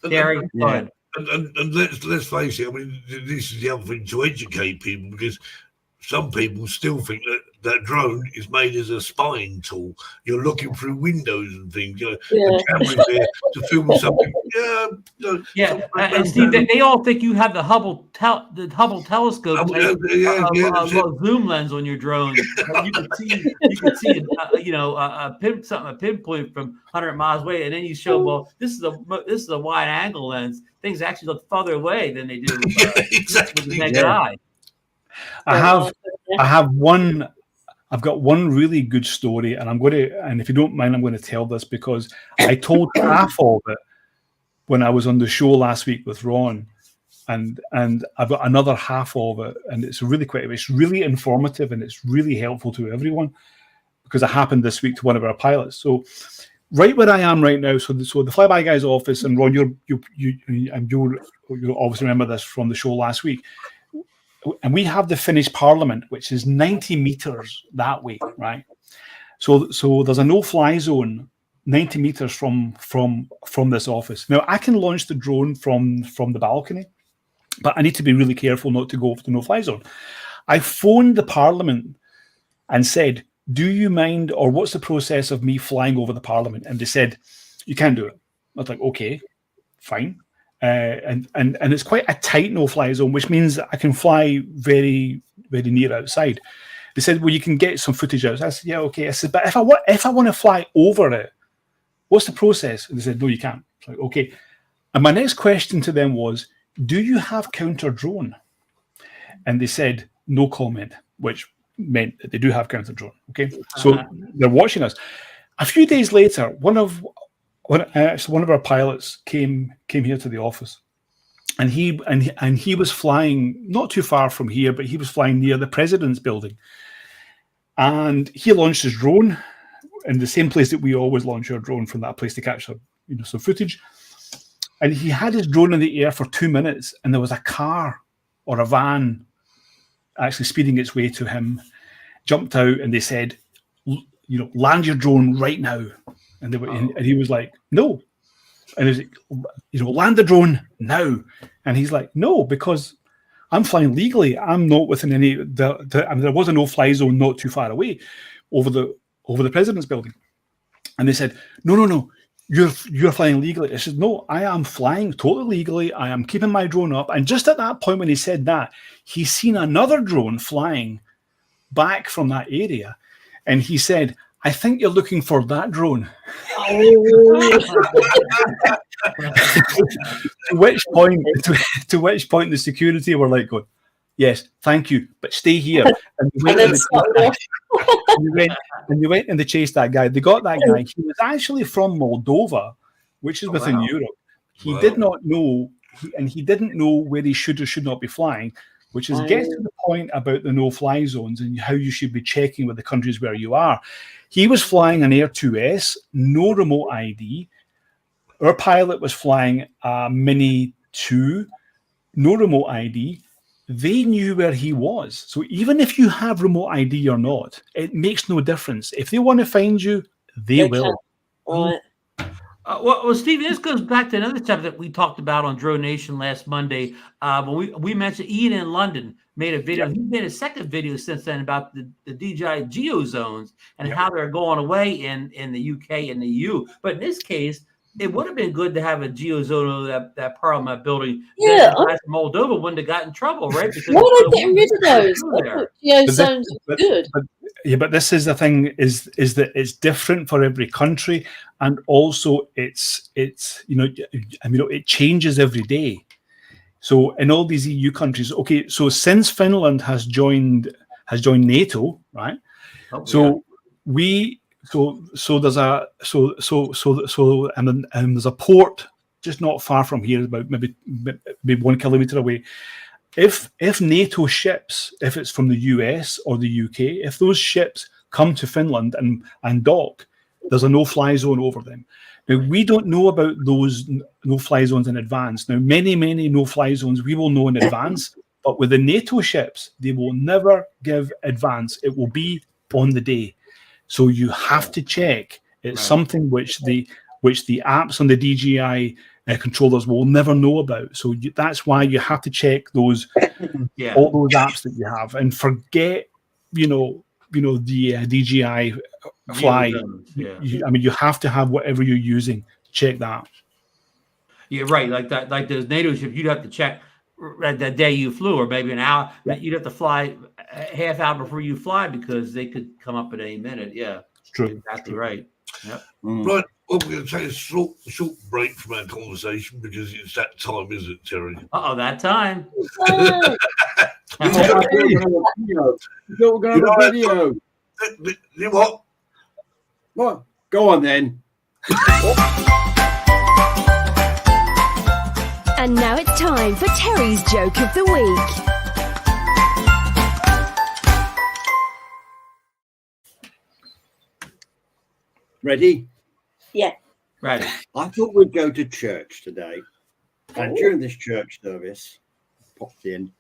Gary, go ahead. And let's face it. I mean, this is the other thing to educate people, because some people still think that drone is made as a spying tool. You're looking through windows and things. The camera's there to film something. And Steve, they all think you have the Hubble telescope zoom lens on your drone. You can see a pinpoint from 100 miles away, and then you show, well, this is a wide angle lens. Things actually look farther away than they do exactly with the naked eye. I've got one really good story, and if you don't mind, I'm going to tell this because I told half of it when I was on the show last week with Ron, and I've got another half of it, and it's really informative, and it's really helpful to everyone because it happened this week to one of our pilots. So right where I am right now, so the flyby guy's office, and Ron, you'll obviously remember this from the show last week. And we have the Finnish Parliament, which is 90 meters that way, right? So there's a no-fly zone 90 meters from this office. Now I can launch the drone from the balcony, but I need to be really careful not to go off the no-fly zone. I phoned the Parliament and said, "Do you mind, or what's the process of me flying over the Parliament?" And they said, "You can do it." I was like, "Okay, fine." And it's quite a tight no-fly zone, which means I can fly very, very near outside. They said, "Well, you can get some footage out." I said, "Yeah, okay." I said, "But if I want to fly over it, what's the process?" And they said, "No, you can't." I was like, okay. And my next question to them was, "Do you have counter drone?" And they said, "No comment," which meant that they do have counter drone. Okay, so they're watching us. A few days later, one of our pilots came here to the office, and he was flying not too far from here, but he was flying near the president's building, and he launched his drone in the same place that we always launch our drone, from that place to catch some footage. And he had his drone in the air for 2 minutes, and there was a car or a van actually speeding its way to him. Jumped out, and they said, "Land your drone right now." And he was like, "No." And he was like, "Land the drone now." And he's like, "No, because I'm flying legally. I'm not within any. There was a no-fly zone not too far away over the president's building." And they said, No, you're flying legally." I said, "No, I am flying totally legally. I am keeping my drone up." And just at that point, when he said that, he's seen another drone flying back from that area, and he said, "I think you're looking for that drone." To which point the security were like going, "Yes, thank you, but stay here." And they went and they chased that guy. They got that guy. He was actually from Moldova, which is within Europe. He did not know, he didn't know where he should or should not be flying, which is gets to the point about the no-fly zones and how you should be checking with the countries where you are. He was flying an Air 2S, no remote ID. Our pilot was flying a Mini 2, no remote ID. They knew where he was. So even if you have remote ID or not, it makes no difference. If they want to find you, they will. Right. Well, Stephen, this goes back to another topic that we talked about on DroneNation last Monday. When we mentioned Ian in London made a video. He made a second video since then about the DJI geo zones and how they're going away in the UK and the EU. But in this case, it would have been good to have a geo zone over that Parliament building. Yeah, guys from Moldova wouldn't have got in trouble, right? Because why are they getting rid of those? Geo zones are good. But this is the thing: is that it's different for every country, and also it changes every day. So in all these EU countries, okay, so since Finland has joined NATO, right? So there's a port just not far from here, about maybe 1 kilometer away, if NATO ships, if it's from the US or the UK, if those ships come to Finland and dock, there's a no-fly zone over them. Now, we don't know about those no-fly zones in advance. Now, many no-fly zones we will know in advance, but with the NATO ships, they will never give advance. It will be on the day. So you have to check. It's something which the apps on the DJI controllers will never know about. So that's why you have to check those all those apps that you have, and forget the DJI Fly. You have to have whatever you're using. Check that. Yeah, right. Like that, like those NATO ships, you'd have to check the day you flew, or maybe an hour. Yeah. You'd have to fly a half hour before you fly because they could come up at any minute. Yeah, it's true. Exactly right. Yep. Right. Well, we're going to take a short break from our conversation because it's that time, isn't it, Terry? That time. We're going to have a video. You what? What? Go on then. And now it's time for Terry's Joke of the Week. Ready? Yeah. Ready. I thought we'd go to church today. And during this church service, popped in,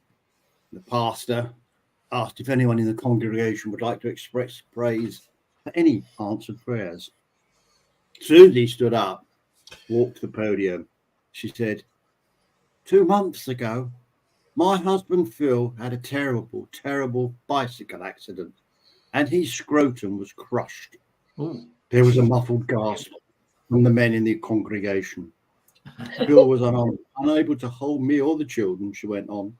the pastor asked if anyone in the congregation would like to express praise for any answered prayers. Susie stood up, walked to the podium. She said, 2 months ago, my husband Phil had a terrible, terrible bicycle accident and his scrotum was crushed. Ooh. There was a muffled gasp from the men in the congregation. Phil was unable to hold me or the children, she went on,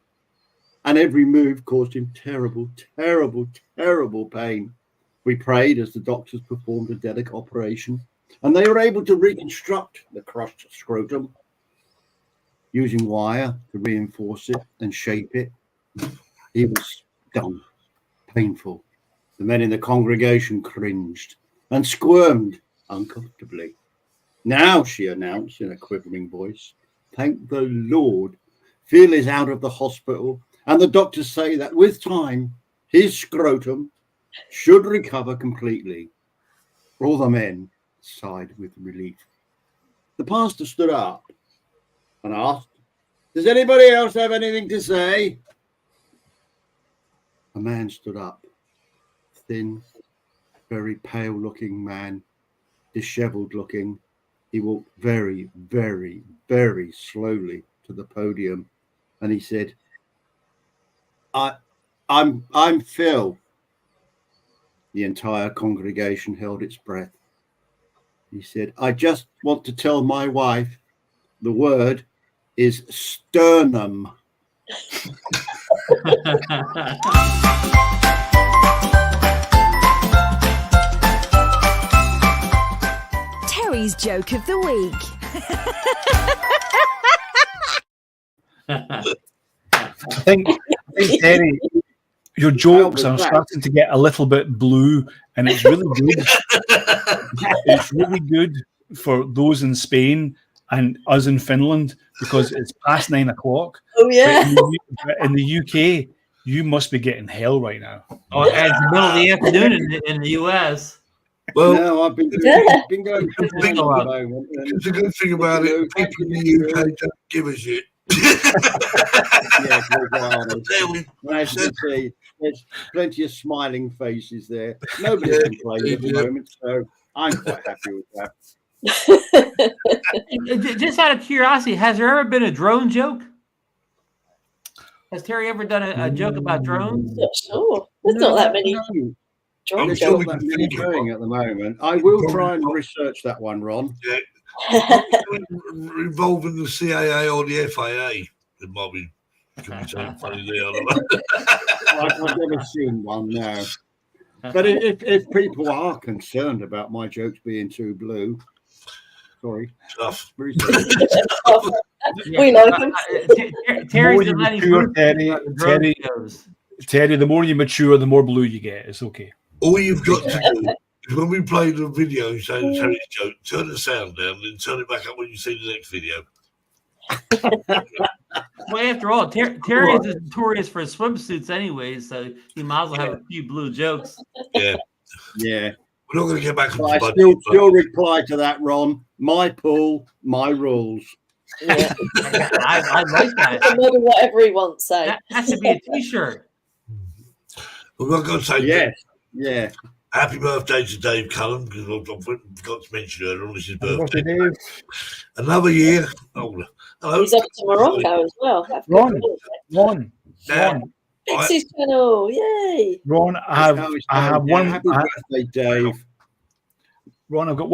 and every move caused him terrible, terrible, terrible pain. We prayed as the doctors performed a delicate operation, and they were able to reconstruct the crushed scrotum using wire to reinforce it and shape it. It was done. Painful. The men in the congregation cringed and squirmed uncomfortably. Now, she announced in a quivering voice, thank the Lord, Phil is out of the hospital, and the doctors say that with time, his scrotum should recover completely. All the men sighed with relief. The pastor stood up and asked, does anybody else have anything to say? A man stood up, thin, very pale-looking man, disheveled-looking. He walked very, very, very slowly to the podium, and he said, I'm Phil. The entire congregation held its breath. He said, I just want to tell my wife the word is sternum. Terry's Joke of the Week. I think Terry, your jokes are starting to get a little bit blue, and it's really good. It's really good for those in Spain and us in Finland because it's past 9 o'clock. Oh yeah. But in the UK, you must be getting hell right now. Oh, it's the middle of the afternoon in the US. Well, no, I've been going to the moment. It's a good thing about it. People in the UK don't give a shit. As you see, there's plenty of smiling faces there. Nobody complains at the moment, so I'm quite happy with that. Just out of curiosity, has there ever been a drone joke? Has Terry ever done a joke about drones? Not sure. There's not that many. There's not that many going at the moment. I will try and research that one, Ron. Yeah. Involving the CAA or the FAA. It might be something funny there. I've never seen one, no. But if people are concerned about my jokes being too blue, sorry. Tough. We like them. Terry's Terry, the more you mature, the more blue you get. It's okay. All you've got to do is when we play the video saying Terry's joke, turn the sound down and turn it back up when you see the next video. Well, after all, Terry is notorious for swimsuits anyway, so he might as well have a few blue jokes. Yeah. Yeah. We're not going to get back But I to budget, still reply to that, Ron. My pool, my rules. Yeah. I like that. No matter whatever he wants, say. That should be a T-shirt. We're not going to say Yes. Yeah. happy birthday to Dave Cullen, because I forgot to mention earlier on this is Happy birthday, birthday. Dave. Another year. Oh, hello. He's off to Morocco as well. Have a good Ron, holiday. Ron, Fix his channel. Yay. Ron. I have one. Happy birthday, Dave. Ron, I've got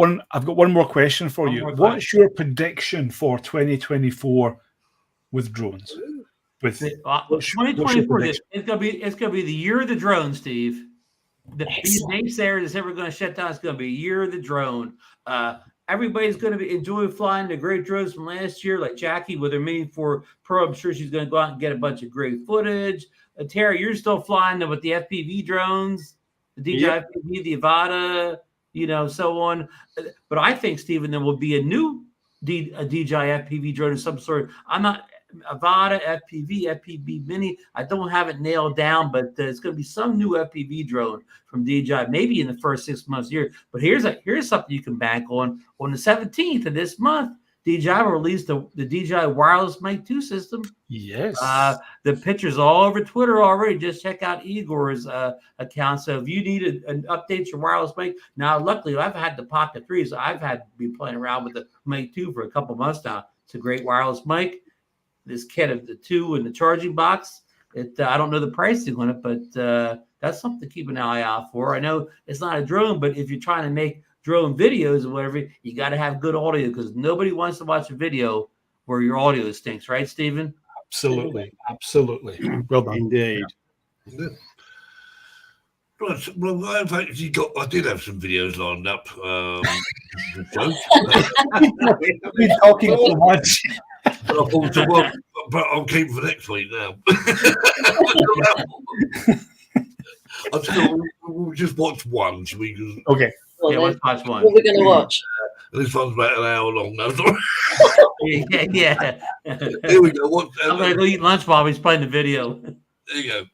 one more question for One you. more What's your prediction for 2024 with drones? With what's your 2024, prediction? it's gonna be the year of the drone, Steve. These naysayers that's ever going to shut down. It's going to be a year of the drone. Everybody's going to be enjoying flying the great drones from last year, like Jackie with her Mini 4 Pro. I'm sure she's going to go out and get a bunch of great footage. Terry, you're still flying with the FPV drones, the DJI FPV, the Avata, so on. But I think, Stephen, there will be a new DJI FPV drone of some sort. I'm not Avata, FPV Mini. I don't have it nailed down, but it's going to be some new FPV drone from DJI, maybe in the first 6 months of the year. But here's something you can bank on. On the 17th of this month, DJI will release the DJI Wireless Mic 2 system. Yes. The pictures all over Twitter already. Just check out Igor's account. So if you need an update your wireless mic, now luckily I've had the Pocket 3, so I've had to be playing around with the Mic 2 for a couple months now. It's a great wireless mic. This kit of the 2 and the charging box. I don't know the pricing on it, but that's something to keep an eye out for. I know it's not a drone, but if you're trying to make drone videos or whatever, you got to have good audio because nobody wants to watch a video where your audio stinks, right, Stephen? Absolutely. Well done. Indeed. Yeah. Right, well, in fact, I did have some videos lined up. I've been talking so much. But I'll keep for next week now. We'll just watch one, shall we? Okay. Yeah, let's watch one. What are we going to watch? This one's about an hour long now. Yeah. Here we go. I'm going to go eat lunch while he's playing the video. There you go.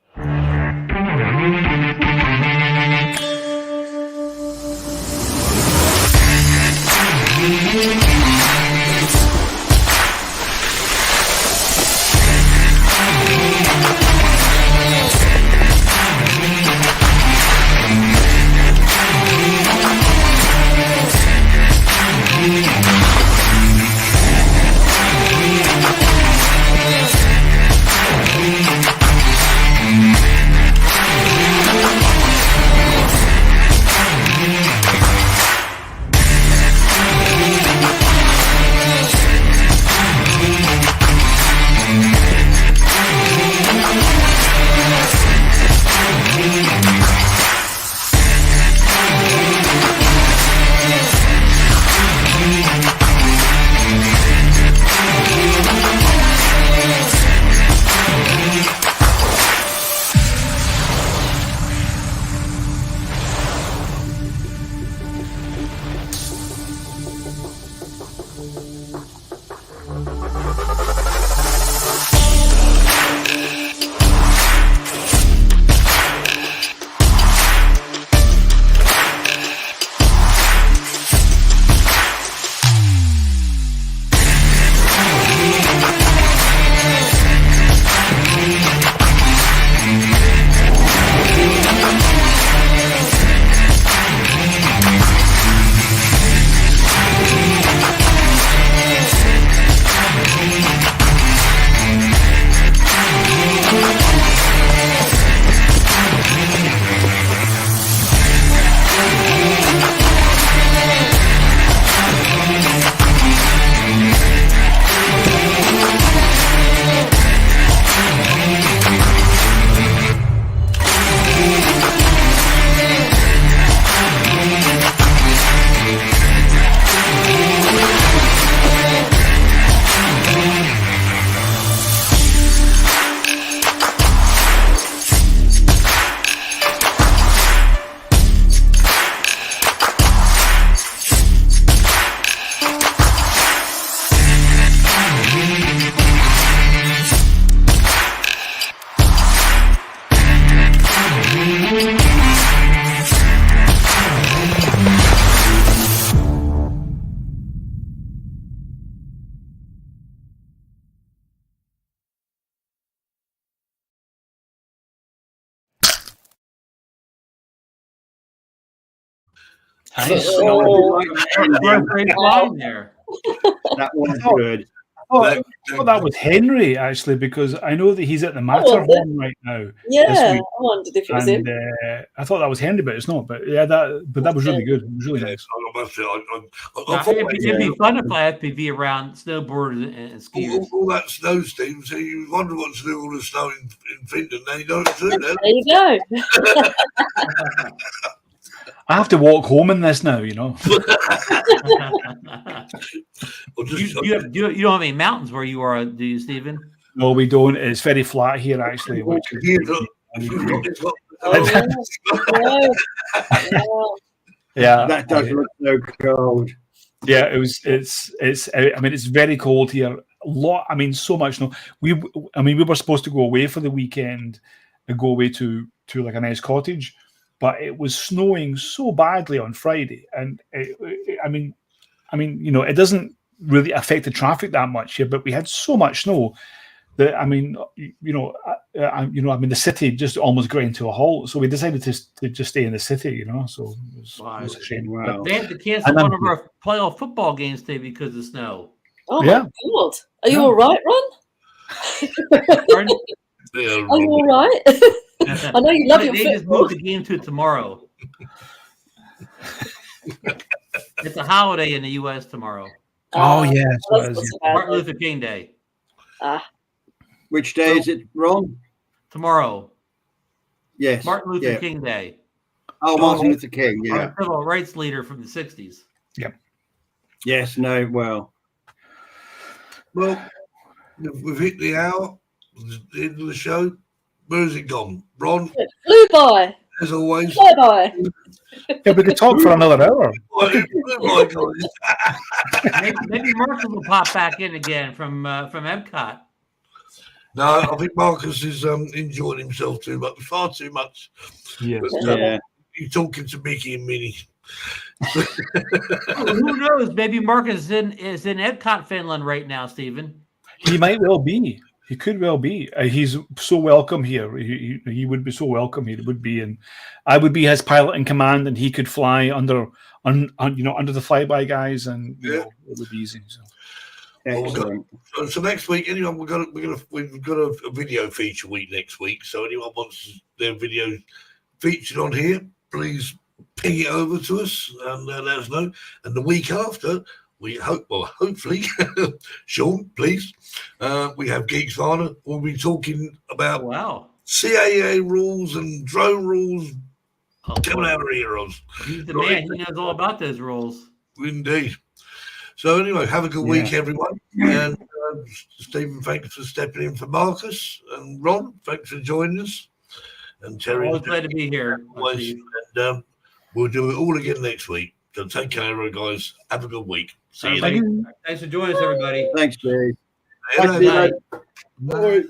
Oh. Birthday flying there. That was good. Oh, I thought that was Henry actually, because I know that he's at the was it? Matterhorn right now. this Yeah, week. I wondered if it was And him. I thought that was Henry, but it's not. But yeah, that was really good. It was really nice. I must say, I Yeah, thought it'd be fun to fly FPV around snowboarders and skiers. all that snow, Steve. So you wonder what to do with all the snow in Finland. Now you know what to do now. There you go. I have to walk home in this now, you know. You don't have any mountains where you are, do you, Stephen? No, we don't. It's very flat here, actually. Which is, yeah, That does look so cold. yeah. It's. I mean, it's very cold here. A lot. I mean, so much snow. We were supposed to go away for the weekend and go away to like a nice cottage, but it was snowing so badly on Friday, and I mean, you know, it doesn't really affect the traffic that much here, but we had so much snow that, I mean, the city just almost got into a halt. So we decided to just stay in the city, you know. So it was a shame. Wow. They had to cancel one of our playoff football games today because of snow. Oh Yeah. my God. Are you all right, Ron? Pardon? Are you all right? I know you love your They just football. moved the game to tomorrow. It's a holiday in the U.S. tomorrow. Oh yes, That's not so bad. Martin Luther King Day. Which day is it, Ron? Tomorrow. Yes. Martin Luther yeah. King Day. Oh, Martin Luther King. Yeah. Our civil rights leader from the 60s. Yes. No. Well. Well, we've hit the hour, the end of the show. Where has it gone? Ron, It flew by. as always. Flew by. Yeah, we could talk for another hour. Maybe Marcus will pop back in again from Epcot. No, I think Marcus is enjoying himself too much, far too much. Yeah. Yeah. He's talking to Mickey and Minnie. Who knows? Maybe Marcus is in Epcot, Finland right now, Stephen. He might well be. He could well be. He's so welcome here. He would be so welcome here. It would be, and I would be his pilot in command, and he could fly under the flyby guys, and you know, it would be easy. So. Excellent. So next week, anyone we've got a video feature week next week. So anyone wants their video featured on here, please ping it over to us and let us know. And the week after, we hopefully, Sean, please, we have Geeks Varna. We'll be talking about CAA rules and drone rules. Coming out of heroes. He's the man. He knows all about those rules. Indeed. So anyway, have a good week, everyone. And Stephen, thanks for stepping in for Marcus. And Ron, thanks for joining us. And Terry, Always glad to be here. and we'll do it all again next week. So take care, guys. Have a good week. See you later. Thanks for joining us, everybody. Thanks, Dave. Bye. Bye.